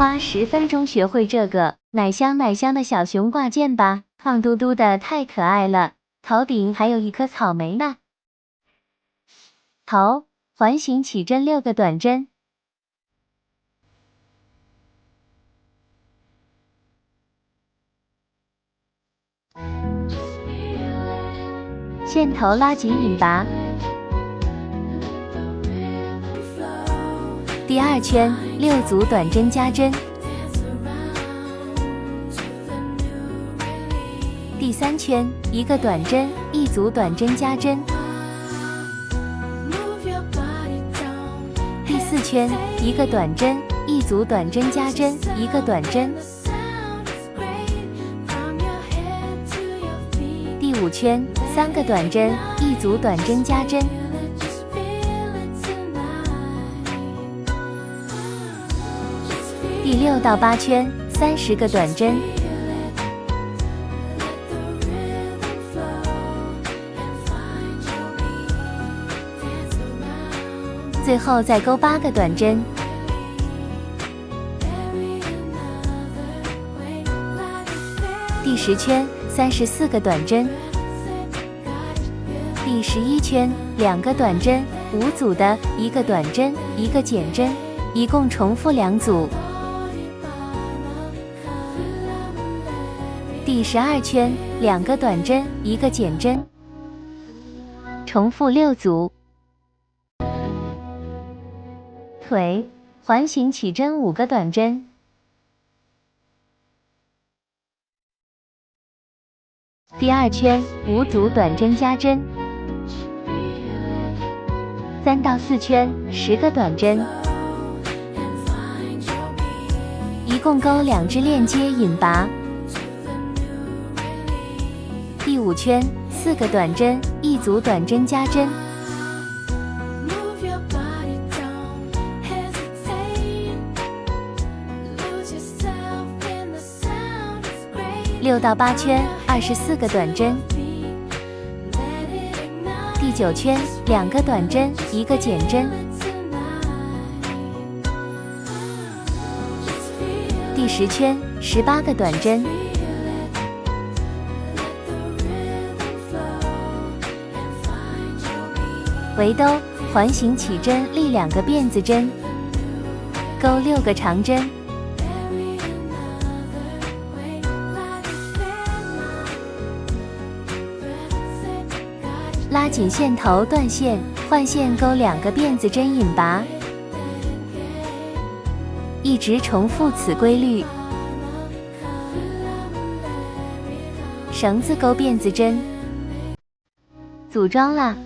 花10分钟学会这个奶香奶香的小熊挂件吧，胖嘟嘟的太可爱了，头顶还有一颗草莓呢。头环形起针6个短针，线头拉紧引拔。第2圈6组短针加针，第3圈1个短针1组短针加针，第4圈1个短针1组短针加针1个短针，第5圈3个短针1组短针加针。第6到8圈30个短针，最后再勾8个短针。第10圈34个短针，第11圈2个短针5组的1个短针1个减针，一共重复2组。第12圈2个短针1个减针，重复6组。腿环形起针5个短针，第2圈5组短针加针，3到4圈10个短针，一共勾2支链接引拔。第5圈4个短针1组短针加针，6到8圈24个短针，第9圈2个短针1个减针，第10圈18个短针，围兜环形起针立2个辫子针，勾6个长针，拉紧线头断线，换线勾2个辫子针引拔，一直重复此规律。绳子勾辫子针，组装啦！